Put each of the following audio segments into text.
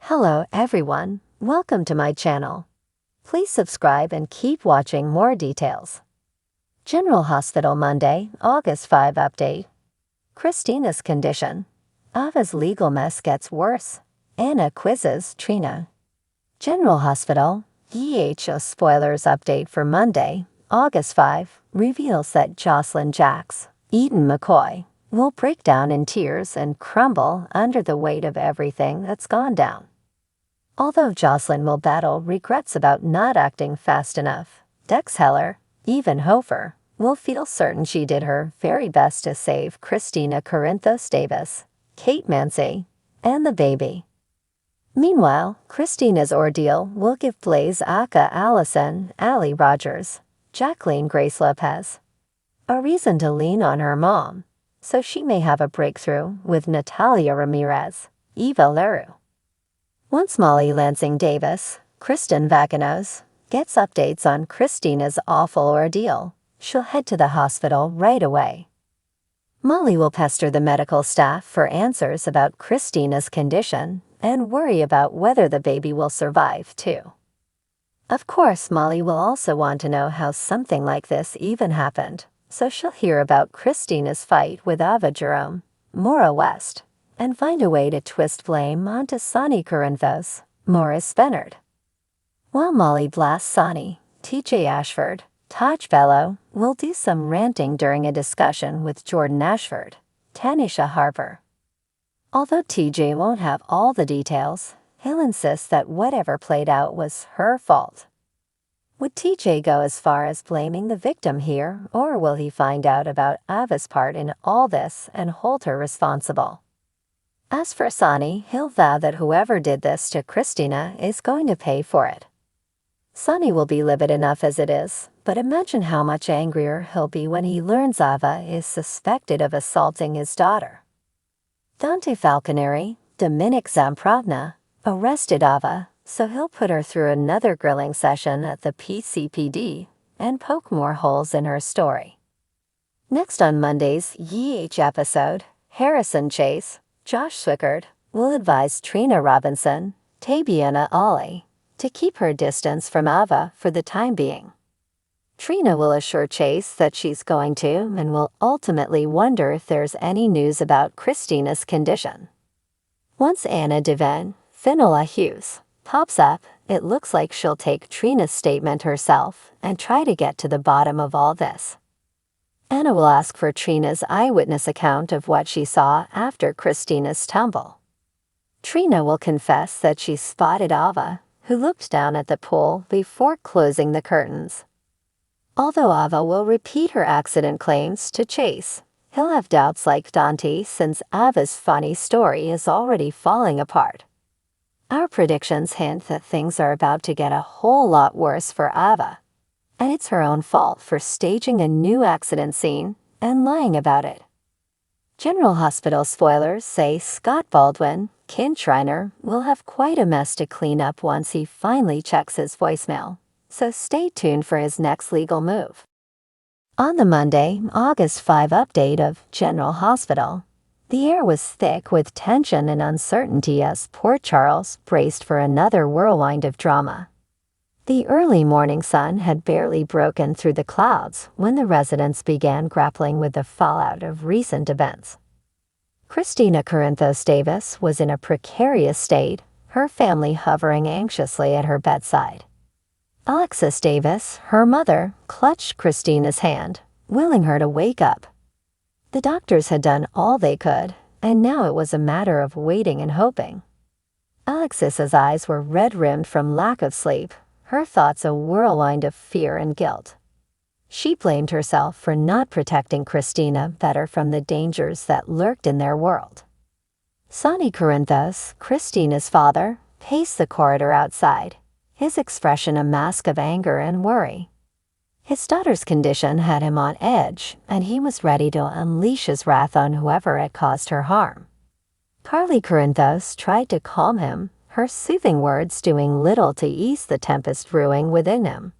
Hello everyone, welcome to my channel. Please subscribe and keep watching more details. General Hospital Monday, August 5 update. Kristina's condition. Ava's legal mess gets worse. Anna quizzes Trina. General Hospital, EHO spoilers update for Monday, August 5, reveals that Jocelyn Jacks, Eden McCoy, will break down in tears and crumble under the weight of everything that's gone down. Although Jocelyn will battle regrets about not acting fast enough, Dex Heller, even Hofer, will feel certain she did her very best to save Kristina Corinthos Davis, Kate Mancy, and the baby. Meanwhile, Kristina's ordeal will give Blaze aka Allison, Allie Rogers, Jacqueline Grace Lopez, a reason to lean on her mom, so she may have a breakthrough with Natalia Ramirez, Eva Leroux. Once Molly Lansing Davis, Kristen Vaginos, gets updates on Kristina's awful ordeal, she'll head to the hospital right away. Molly will pester the medical staff for answers about Kristina's condition and worry about whether the baby will survive, too. Of course, Molly will also want to know how something like this even happened, so she'll hear about Kristina's fight with Ava Jerome, Maura West, and find a way to twist blame onto Sonny Corinthos, Morris Bennard. While Molly blasts Sonny, TJ Ashford, Taj Bello will do some ranting during a discussion with Jordan Ashford, Tanisha Harper. Although TJ won't have all the details, he'll insist that whatever played out was her fault. Would TJ go as far as blaming the victim here, or will he find out about Ava's part in all this and hold her responsible? As for Sonny, he'll vow that whoever did this to Kristina is going to pay for it. Sonny will be livid enough as it is, but imagine how much angrier he'll be when he learns Ava is suspected of assaulting his daughter. Dante Falconeri, Dominic Zampravna, arrested Ava, so he'll put her through another grilling session at the PCPD and poke more holes in her story. Next on Monday's YH episode, Harrison Chase, Josh Swickard, will advise Trina Robinson, Tabiana Ollie, to keep her distance from Ava for the time being. Trina will assure Chase that she's going to and will ultimately wonder if there's any news about Kristina's condition. Once Anna Devine, Finola Hughes, pops up, it looks like she'll take Trina's statement herself and try to get to the bottom of all this. Anna will ask for Trina's eyewitness account of what she saw after Kristina's tumble. Trina will confess that she spotted Ava, who looked down at the pool before closing the curtains. Although Ava will repeat her accident claims to Chase, he'll have doubts like Dante since Ava's funny story is already falling apart. Our predictions hint that things are about to get a whole lot worse for Ava, and it's her own fault for staging a new accident scene and lying about it. General Hospital spoilers say Scott Baldwin, Kin Shriner, will have quite a mess to clean up once he finally checks his voicemail, so stay tuned for his next legal move. On the Monday, August 5 update of General Hospital, the air was thick with tension and uncertainty as Port Charles braced for another whirlwind of drama. The early morning sun had barely broken through the clouds when the residents began grappling with the fallout of recent events. Kristina Corinthos Davis was in a precarious state, her family hovering anxiously at her bedside. Alexis Davis, her mother, clutched Kristina's hand, willing her to wake up. The doctors had done all they could, and now it was a matter of waiting and hoping. Alexis's eyes were red-rimmed from lack of sleep, her thoughts a whirlwind of fear and guilt. She blamed herself for not protecting Kristina better from the dangers that lurked in their world. Sonny Corinthos, Kristina's father, paced the corridor outside, his expression a mask of anger and worry. His daughter's condition had him on edge, and he was ready to unleash his wrath on whoever had caused her harm. Carly Corinthos tried to calm him, her soothing words doing little to ease the tempest brewing within him.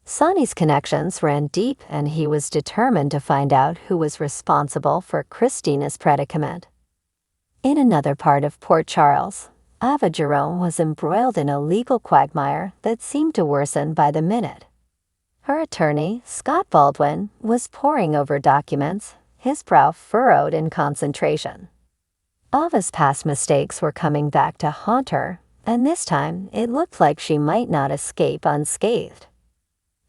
Sonny's connections ran deep, and he was determined to find out who was responsible for Kristina's predicament. In another part of Port Charles, Ava Jerome was embroiled in a legal quagmire that seemed to worsen by the minute. Her attorney, Scott Baldwin, was poring over documents, his brow furrowed in concentration. Ava's past mistakes were coming back to haunt her, and this time it looked like she might not escape unscathed.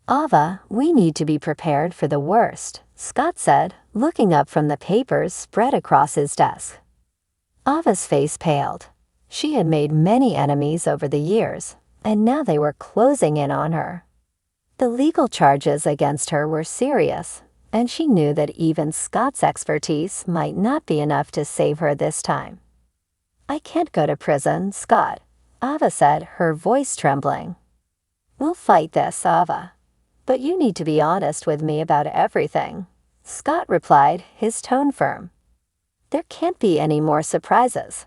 "Ava, we need to be prepared for the worst," Scott said, looking up from the papers spread across his desk. Ava's face paled. She had made many enemies over the years, and now they were closing in on her. The legal charges against her were serious, and she knew that even Scott's expertise might not be enough to save her this time. "I can't go to prison, Scott," Ava said, her voice trembling. "We'll fight this, Ava. But you need to be honest with me about everything," Scott replied, his tone firm. "There can't be any more surprises."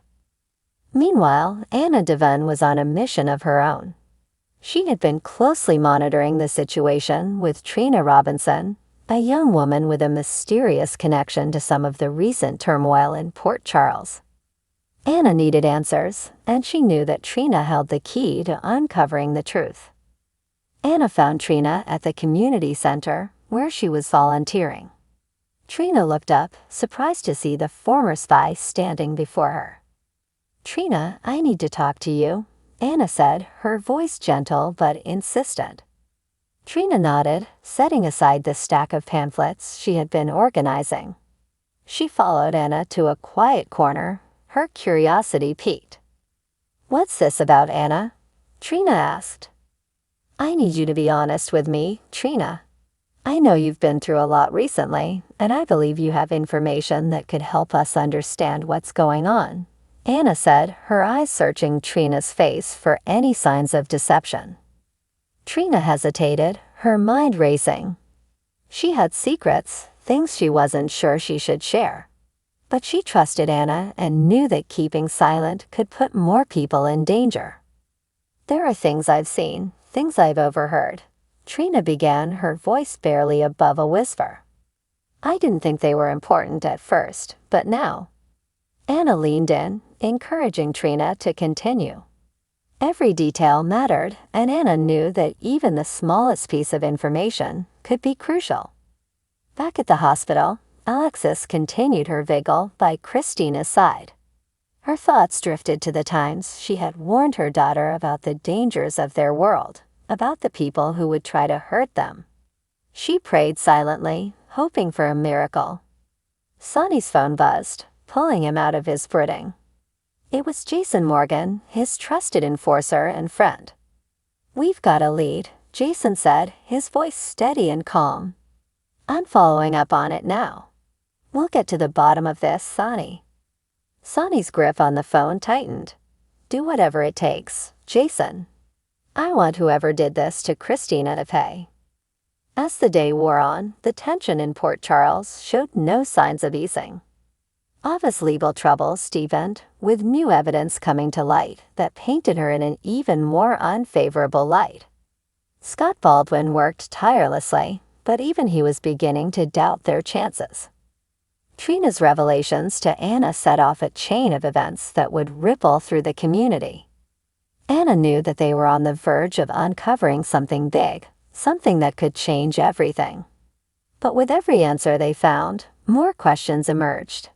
Meanwhile, Anna Devon was on a mission of her own. She had been closely monitoring the situation with Trina Robinson, a young woman with a mysterious connection to some of the recent turmoil in Port Charles. Anna needed answers, and she knew that Trina held the key to uncovering the truth. Anna found Trina at the community center, where she was volunteering. Trina looked up, surprised to see the former spy standing before her. "Trina, I need to talk to you," Anna said, her voice gentle but insistent. Trina nodded, setting aside the stack of pamphlets she had been organizing. She followed Anna to a quiet corner, her curiosity piqued. "What's this about, Anna?" Trina asked. "I need you to be honest with me, Trina. I know you've been through a lot recently, and I believe you have information that could help us understand what's going on," Anna said, her eyes searching Trina's face for any signs of deception. Trina hesitated, her mind racing. She had secrets, things she wasn't sure she should share. But she trusted Anna and knew that keeping silent could put more people in danger. "There are things I've seen, things I've overheard," Trina began, her voice barely above a whisper. "I didn't think they were important at first, but now." Anna leaned in, encouraging Trina to continue. Every detail mattered, and Anna knew that even the smallest piece of information could be crucial. Back at the hospital, Alexis continued her vigil by Kristina's side. Her thoughts drifted to the times she had warned her daughter about the dangers of their world, about the people who would try to hurt them. She prayed silently, hoping for a miracle. Sonny's phone buzzed, pulling him out of his brooding. It was Jason Morgan, his trusted enforcer and friend. "We've got a lead," Jason said, his voice steady and calm. "I'm following up on it now. We'll get to the bottom of this, Sonny." Sonny's grip on the phone tightened. "Do whatever it takes, Jason. I want whoever did this to Kristina to pay." As the day wore on, the tension in Port Charles showed no signs of easing. Ava's legal troubles deepened, with new evidence coming to light that painted her in an even more unfavorable light. Scott Baldwin worked tirelessly, but even he was beginning to doubt their chances. Trina's revelations to Anna set off a chain of events that would ripple through the community. Anna knew that they were on the verge of uncovering something big, something that could change everything. But with every answer they found, more questions emerged.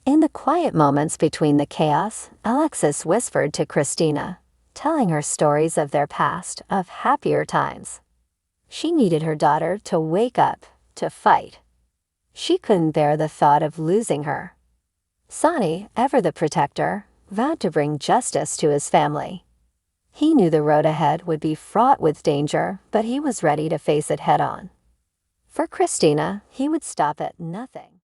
In the quiet moments between the chaos, Alexis whispered to Kristina, telling her stories of their past, of happier times. She needed her daughter to wake up, to fight. She couldn't bear the thought of losing her. Sonny, ever the protector, vowed to bring justice to his family. He knew the road ahead would be fraught with danger, but he was ready to face it head-on. For Kristina, he would stop at nothing.